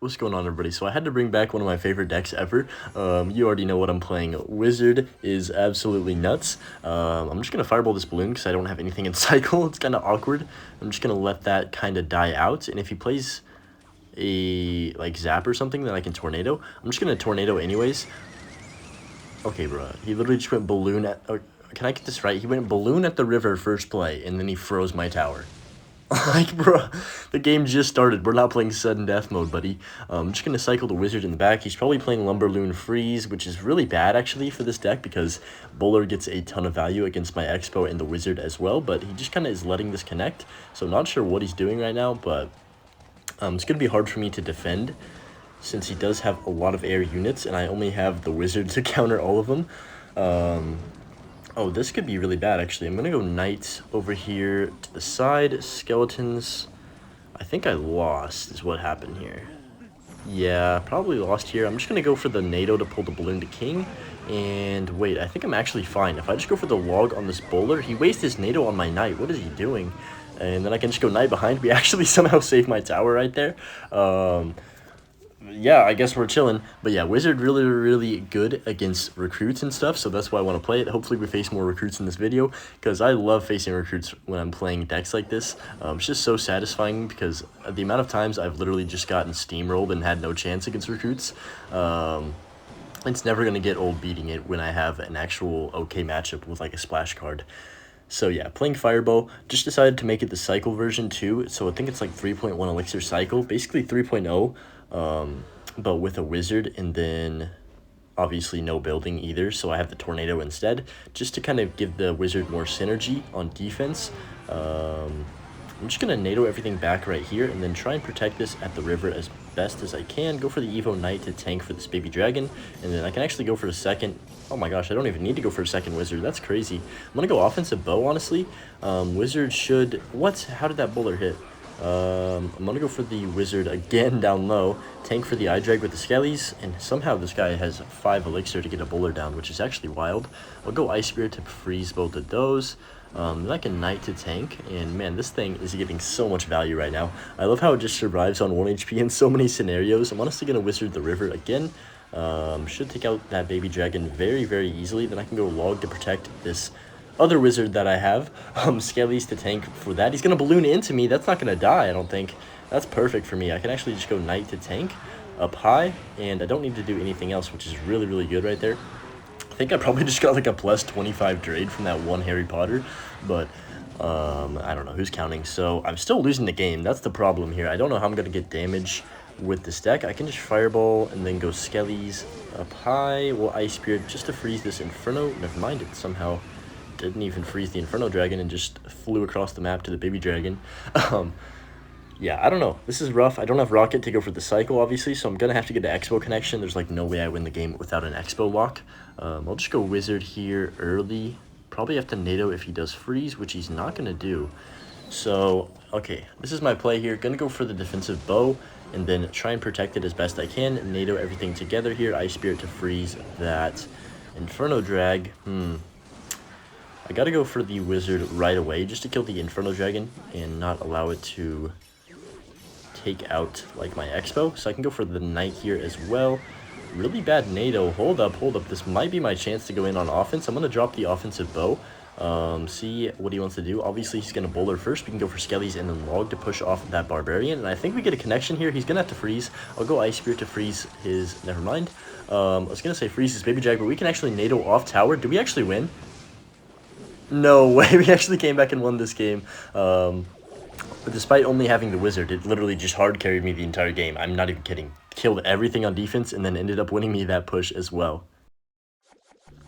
What's going on, everybody? So I had to bring back one of my favorite decks ever. You already know what I'm playing. Wizard is absolutely nuts. I'm just going to fireball this balloon because I don't have anything in cycle. It's kind of awkward. I'm just going to let that kind of die out. And if he plays a like zap or something, then I can tornado. I'm just going to tornado anyways. Okay, bro. He literally just went balloon at... can I get this right? He went balloon at the river first play, and then he froze my tower. Like, bro, the game just started. We're not playing sudden death mode, buddy. I'm just going to cycle the wizard in the back. He's probably playing Lumberloon Freeze, which is really bad, actually, for this deck, because Bowler gets a ton of value against my Expo and the wizard as well, but he just kind of is letting this connect, so I'm not sure what he's doing right now, but it's going to be hard for me to defend, since he does have a lot of air units, and I only have the wizard to counter all of them. Oh, this could be really bad, actually. I'm going to go knight over here to the side. Skeletons. I think I lost is what happened here. Yeah, probably lost here. I'm just going to go for the NATO to pull the balloon to king. And wait, I think I'm actually fine. If I just go for the log on this bowler, he wastes his NATO on my knight. What is he doing? And then I can just go knight behind. We actually somehow saved my tower right there. Yeah, I guess we're chilling. But yeah, wizard really good against recruits and stuff, so that's why I want to play it. Hopefully we face more recruits in this video, because I love facing recruits when I'm playing decks like this. It's just so satisfying, because the amount of times I've literally just gotten steamrolled and had no chance against recruits, it's never going to get old beating it when I have an actual okay matchup with like a splash card. So yeah, playing Firebow, just decided to make it the cycle version too, so I think it's like 3.1 elixir cycle, basically 3.0, but with a wizard, and then obviously no building either, so I have the tornado instead, just to kind of give the wizard more synergy on defense. I'm just going to NATO everything back right here, and then try and protect this at the river as best as I can. Go for the Evo Knight to tank for this baby dragon, and then I can actually go for a second. Oh my gosh, I don't even need to go for a second wizard. That's crazy. I'm going to go offensive bow, honestly. Wizard should... What? How did that bowler hit? I'm going to go for the wizard again down low. Tank for the eye drag with the skellies, and somehow this guy has 5 elixir to get a bowler down, which is actually wild. I'll go Ice Spirit to freeze both of those. Then I can knight to tank, and man, this thing is getting so much value right now. I love how it just survives on 1 HP in so many scenarios. I'm honestly going to wizard the river again. Should take out that baby dragon very easily. Then I can go log to protect this other wizard that I have. Skellies to tank for that. He's going to balloon into me. That's not going to die, I don't think. That's perfect for me. I can actually just go knight to tank up high, and I don't need to do anything else, which is really good right there. I think I probably just got like a plus 25 trade from that one Harry Potter, but I don't know who's counting. So I'm still losing the game. That's the problem here. I don't know how I'm going to get damage with this deck. I can just Fireball and then go Skellies up high. Well, Ice Spirit just to freeze this Inferno. Never mind, it somehow didn't even freeze the Inferno Dragon and just flew across the map to the baby dragon. Yeah, I don't know. This is rough. I don't have Rocket to go for the cycle, obviously, so I'm going to have to get an Expo connection. There's, like, no way I win the game without an Expo lock. I'll just go Wizard here early. Probably have to NATO if he does freeze, which he's not going to do. So, okay, this is my play here. Going to go for the defensive bow, and then try and protect it as best I can. NATO everything together here. Ice Spirit to freeze that Inferno Drag. I got to go for the Wizard right away just to kill the Inferno Dragon and not allow it to take out like my Expo, so I can go for the knight here as well. Really bad NATO. Hold up, this might be my chance to go in on offense. I'm going to drop the offensive bow, see what he wants to do. Obviously he's going to bowler first. We can go for Skellies and then log to push off that barbarian, and I think we get a connection here. He's going to have to freeze. I'll go Ice Spirit to freeze his... Never mind. I was going to say freeze his baby drag, but we can actually NATO off tower. Did we actually win? No way. We actually came back and won this game. But despite only having the wizard, it literally just hard carried me the entire game. I'm not even kidding. Killed everything on defense and then ended up winning me that push as well.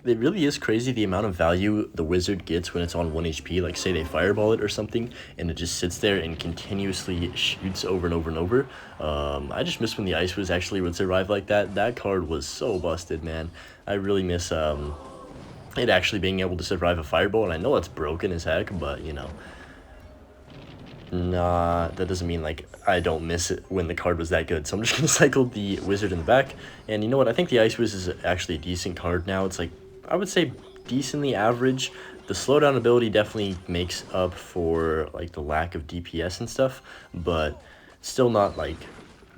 It really is crazy the amount of value the wizard gets when it's on 1 HP. Like, say they fireball it or something, and it just sits there and continuously shoots over and over. I just miss when the Ice Wiz actually would survive like that. That card was so busted, man. I really miss it actually being able to survive a fireball, and I know that's broken as heck, but, you know... Nah, that doesn't mean, like, I don't miss it when the card was that good. So I'm just going to cycle the wizard in the back. And you know what? I think the Ice Wiz is actually a decent card now. It's, like, I would say decently average. The slowdown ability definitely makes up for, like, the lack of DPS and stuff. But still not, like,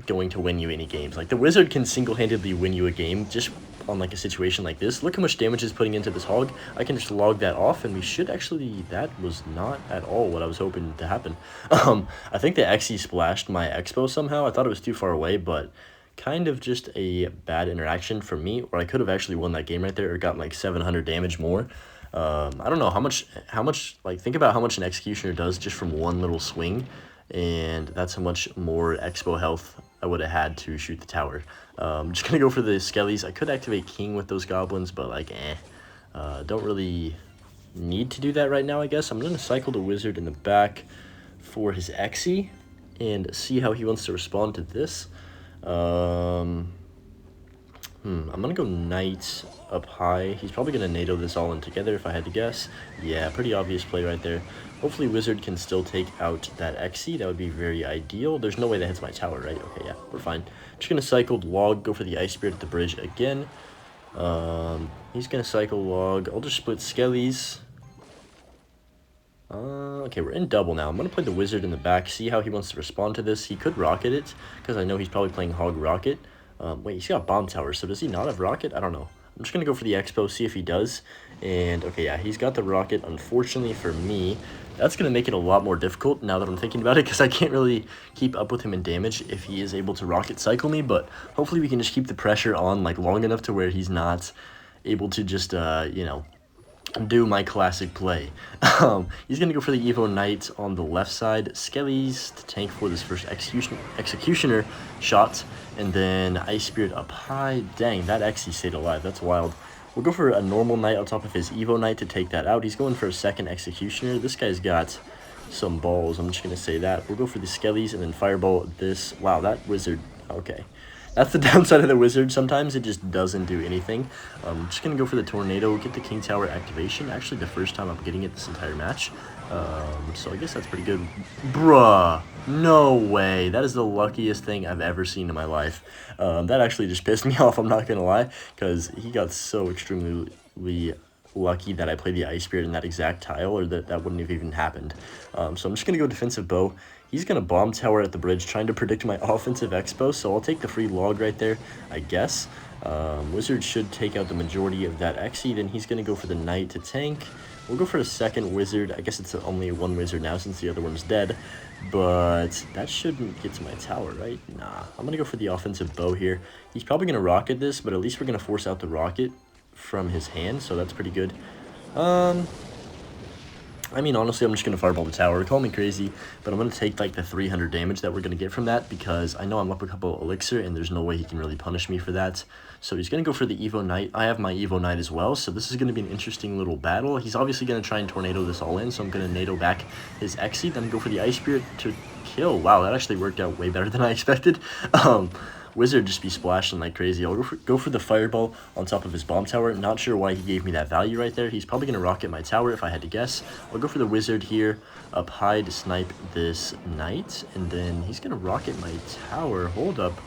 going to win you any games. Like, the wizard can single-handedly win you a game just on like a situation like this. Look how much damage is putting into this hog. I can just log that off, and we should actually, that was not at all what I was hoping to happen. I think the XE splashed my expo somehow. I thought it was too far away, but kind of just a bad interaction for me, or I could have actually won that game right there or gotten like 700 damage more. I don't know how much, like, think about how much an executioner does just from one little swing, and that's how much more expo health I would have had to shoot the tower. I'm just gonna go for the skellies. I could activate king with those goblins, but like, don't really need to do that right now, I guess. I'm gonna cycle the wizard in the back for his Xe and see how he wants to respond to this. I'm gonna go knight up high. He's probably gonna NATO this all in together if I had to guess. Yeah, pretty obvious play right there. Hopefully wizard can still take out that Xe. That would be very ideal. There's no way that hits my tower, right? Okay, yeah, we're fine. Just gonna cycle log, go for the ice spirit at the bridge again. He's gonna cycle log. I'll just split skellies. Okay, we're in double now. I'm going to play the wizard in the back, see how he wants to respond to this. He could rocket it, because I know he's probably playing hog rocket. Wait, he's got bomb tower, so does he not have rocket? I don't know. I'm just going to go for the expo, see if he does. And, okay, yeah, he's got the rocket. Unfortunately for me, that's going to make it a lot more difficult now that I'm thinking about it, because I can't really keep up with him in damage if he is able to rocket cycle me. But hopefully we can just keep the pressure on, like, long enough to where he's not able to just, you know, do my classic play. He's gonna go for the Evo Knight on the left side, skellies to tank for this first executioner shot, and then Ice Spirit up high. Dang, that Xe stayed alive. That's wild. We'll go for a normal Knight on top of his Evo Knight to take that out. He's going for a second executioner. This guy's got some balls. I'm just gonna say that. We'll go for the skellies and then Firebow this. Wow, that wizard. Okay. That's the downside of the wizard. Sometimes it just doesn't do anything. I'm just going to go for the tornado, get the king tower activation. Actually, the first time I'm getting it this entire match. So I guess that's pretty good. Bruh. No way. That is the luckiest thing I've ever seen in my life. That actually just pissed me off, I'm not going to lie, because he got so extremely lucky that I played the Ice Spirit in that exact tile, or that wouldn't have even happened. So I'm just going to go defensive bow. He's going to bomb tower at the bridge, trying to predict my offensive expo, so I'll take the free log right there, I guess. Wizard should take out the majority of that Xe, then he's going to go for the knight to tank. We'll go for a second wizard. I guess it's only one wizard now since the other one's dead, but that shouldn't get to my tower, right? Nah, I'm going to go for the offensive bow here. He's probably going to rocket this, but at least we're going to force out the rocket from his hand, so that's pretty good. I mean, honestly, I'm just going to fireball the tower. Call me crazy, but I'm going to take, like, the 300 damage that we're going to get from that, because I know I'm up a couple elixir, and there's no way he can really punish me for that. So he's going to go for the Evo Knight. I have my Evo Knight as well, so this is going to be an interesting little battle. He's obviously going to try and tornado this all in, so I'm going to NATO back his Xe, then go for the Ice Spirit to kill. Wow, that actually worked out way better than I expected. Wizard just be splashing like crazy. I'll go for the Fireball on top of his bomb tower. Not sure why he gave me that value right there. He's probably going to rocket my tower if I had to guess. I'll go for the Wizard here up high to snipe this Knight. And then he's going to rocket my tower. Hold up.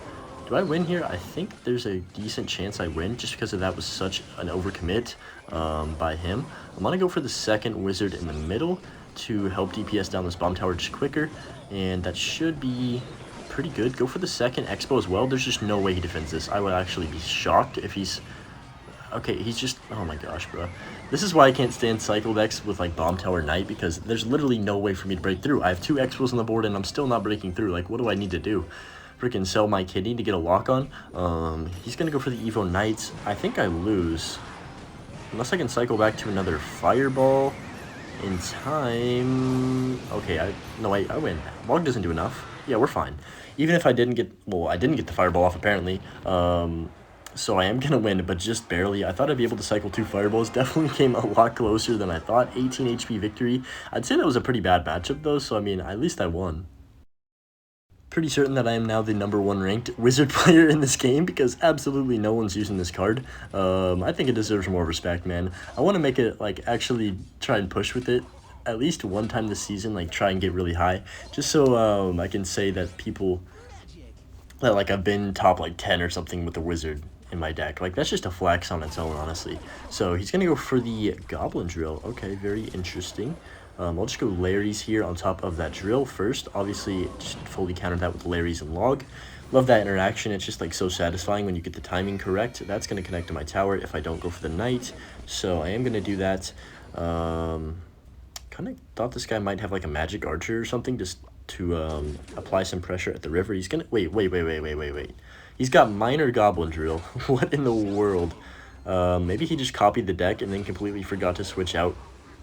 Do I win here? I think there's a decent chance I win just because of that was such an overcommit by him. I'm going to go for the second Wizard in the middle to help DPS down this bomb tower just quicker. And that should be pretty good. Go for the second expo as well. There's just no way he defends this. I would actually be shocked if he's... Okay, he's just... Oh my gosh, bro. This is why I can't stand cycle decks with, like, Bomb Tower Knight, because there's literally no way for me to break through. I have 2 expos on the board, and I'm still not breaking through. Like, what do I need to do? Freaking sell my kidney to get a lock on? He's gonna go for the Evo Knights. I think I lose. Unless I can cycle back to another Fireball in time... Okay, I win. Log doesn't do enough. Yeah, we're fine. Even if I didn't get... Well, I didn't get the Fireball off, apparently. So I am going to win, but just barely. I thought I'd be able to cycle 2 Fireballs. Definitely came a lot closer than I thought. 18 HP victory. I'd say that was a pretty bad matchup, though. So, I mean, at least I won. Pretty certain that I am now the #1 ranked Wizard player in this game, because absolutely no one's using this card. I think it deserves more respect, man. I want to make it, like, actually try and push with it at least one time this season, like, try and get really high, just so I can say that people that, like, I've been top, like, 10 or something with the Wizard in my deck. Like, that's just a flex on its own, honestly. So he's gonna go for the Goblin Drill. Okay, very interesting. I'll just go Larry's here on top of that drill first. Obviously, just fully counter that with Larry's and Log. Love that interaction. It's just like so satisfying when you get the timing correct. That's going to connect to my tower if I don't go for the knight. So I am going to do that. Kind of thought this guy might have like a magic archer or something just to apply some pressure at the river. He's going to... Wait. He's got minor Goblin Drill. What in the world? Maybe he just copied the deck and then completely forgot to switch out.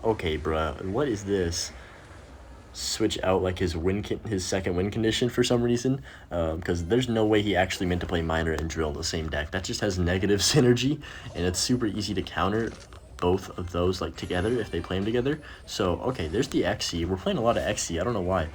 Okay, bruh. What is this? Switch out like his second win condition for some reason, because there's no way he actually meant to play minor and drill in the same deck. That just has negative synergy, and it's super easy to counter both of those like together if they play them together. So okay, there's the XC. We're playing a lot of XC. I don't know why,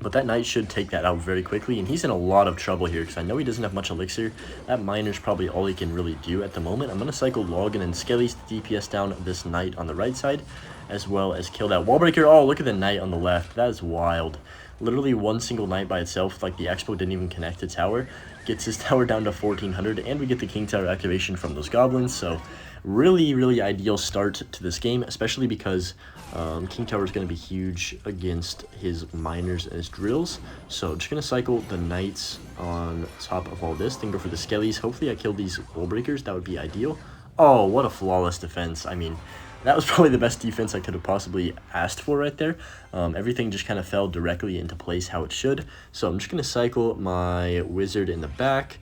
but that knight should take that out very quickly, and he's in a lot of trouble here because I know he doesn't have much elixir. That miner's probably all he can really do at the moment. I'm going to cycle Log and then Skelly's DPS down this knight on the right side, as well as kill that wall breaker. Oh, look at the knight on the left. That is wild. Literally one single knight by itself, like the expo didn't even connect to tower, gets his tower down to 1400, and we get the king tower activation from those goblins. So really ideal start to this game, especially because king tower is going to be huge against his miners and his drills. So just going to cycle the knights on top of all this, then go for the skellies. Hopefully I kill these wall breakers. That would be ideal. Oh, what a flawless defense. I mean, that was probably the best defense I could have possibly asked for right there. Everything just kind of fell directly into place how it should. So I'm just going to cycle my wizard in the back.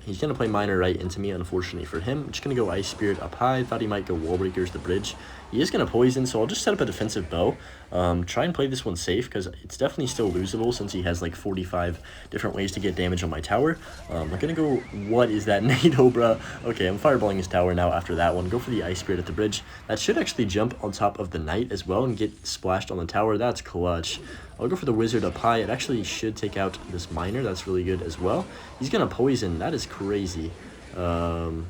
He's going to play miner right into me, unfortunately for him. I'm just going to go Ice Spirit up high. Thought he might go Wall Breakers the bridge. He is going to poison, so I'll just set up a defensive bow. Try and play this one safe, because it's definitely still losable since he has like 45 different ways to get damage on my tower. I'm going to go... What is that NATO, bruh? Okay, I'm fireballing his tower now after that one. Go for the Ice Spirit at the bridge. That should actually jump on top of the knight as well and get splashed on the tower. That's clutch. I'll go for the wizard up high. It actually should take out this miner. That's really good as well. He's going to poison. That is crazy. And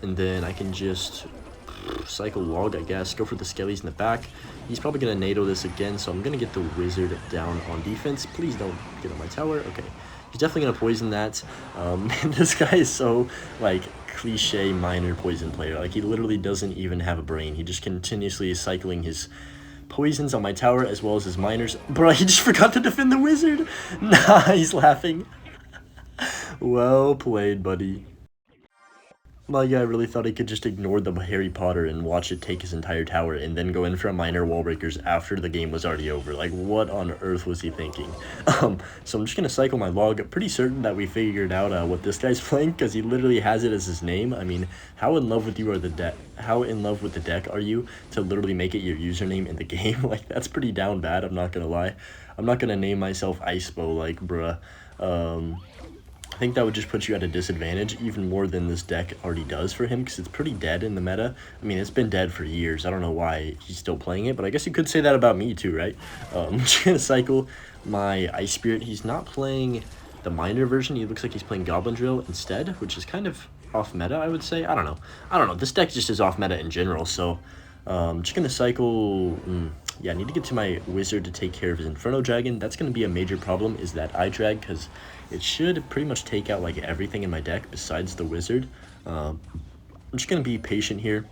then I can just cycle Log, I guess. Go for the skellies in the back. He's probably going to NATO this again, so I'm going to get the wizard down on defense. Please don't get on my tower. Okay. He's definitely going to poison that. Man, this guy is so, like, cliche minor poison player. Like, he literally doesn't even have a brain. He just continuously is cycling his poisons on my tower as well as his miners. Bro, he just forgot to defend the wizard. Nah, he's laughing. Well played, buddy. My guy really thought he could just ignore the Harry Potter and watch it take his entire tower and then go in for a minor wall breakers after the game was already over. Like, what on earth was he thinking? So I'm just going to cycle my Log. I'm pretty certain that we figured out what this guy's playing, because he literally has it as his name. I mean, how in love with you are the deck? How in love with the deck are you to literally make it your username in the game? Like, that's pretty down bad, I'm not going to lie. I'm not going to name myself Icepo, like, bruh. I think that would just put you at a disadvantage even more than this deck already does for him, because it's pretty dead in the meta. I mean, it's been dead for years. I don't know why he's still playing it, but I guess you could say that about me too, right? I'm just going to cycle my Ice Spirit. He's not playing the minor version. He looks like he's playing Goblin Drill instead, which is kind of off meta, I would say. I don't know. This deck just is off meta in general, so I'm just going to cycle... Yeah, I need to get to my wizard to take care of his Inferno Dragon. That's going to be a major problem, is that eye drag, because it should pretty much take out like everything in my deck besides the wizard. I'm just going to be patient here.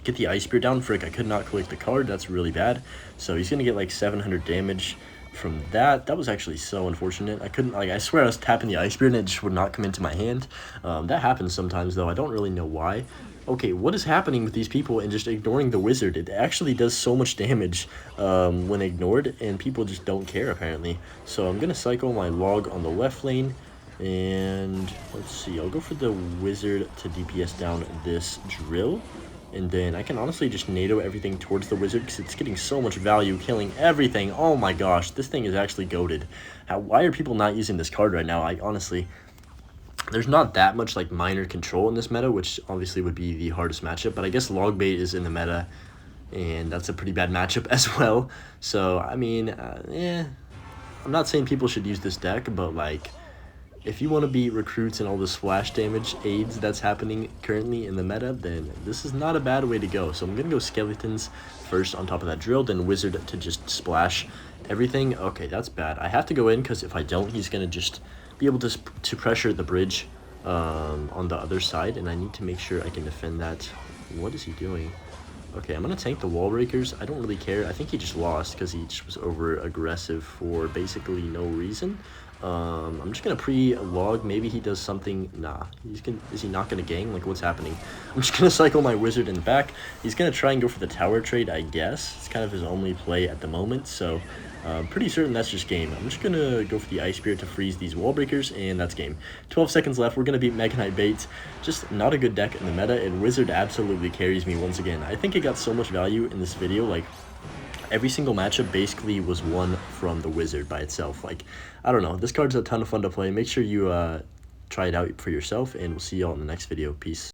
Get the Ice Spear down. Frick, I could not collect the card. That's really bad. So he's going to get like 700 damage from that. That was actually so unfortunate. I couldn't, like, I swear I was tapping the Ice Spear and it just would not come into my hand. That happens sometimes, though. I don't really know why. Okay, what is happening with these people and just ignoring the wizard? It actually does so much damage when ignored, and people just don't care, apparently. So I'm going to cycle my Log on the left lane, and let's see, I'll go for the wizard to DPS down this drill, and then I can honestly just NATO everything towards the wizard, because it's getting so much value, killing everything. Oh my gosh, this thing is actually goated. Why are people not using this card right now? I honestly... There's not that much like minor control in this meta, which obviously would be the hardest matchup, but I guess Log Bait is in the meta, and that's a pretty bad matchup as well. So, I mean, I'm not saying people should use this deck, but like, if you want to beat recruits and all the splash damage aids that's happening currently in the meta, then this is not a bad way to go. So I'm going to go Skeletons first on top of that drill, then Wizard to just splash everything. Okay, that's bad. I have to go in, because if I don't, he's going to just... be able to pressure the bridge on the other side, and I need to make sure I can defend that. What is he doing? Okay, I'm going to tank the wall breakers. I don't really care. I think he just lost because he just was over aggressive for basically no reason. I'm just gonna pre-log. Maybe he does something. Nah, is he not gonna gang? Like, what's happening? I'm just gonna cycle my wizard in the back. He's gonna try and go for the tower trade, I guess. It's kind of his only play at the moment, so pretty certain that's just game. I'm just gonna go for the Ice Spirit to freeze these wall breakers, and that's game. 12 seconds left. We're gonna beat Mega Knight Bates. Just not a good deck in the meta, and Wizard absolutely carries me once again. I think it got so much value in this video, like, every single matchup basically was won from the Wizard by itself. Like, I don't know. This card's a ton of fun to play. Make sure you try it out for yourself, and we'll see y'all in the next video. Peace.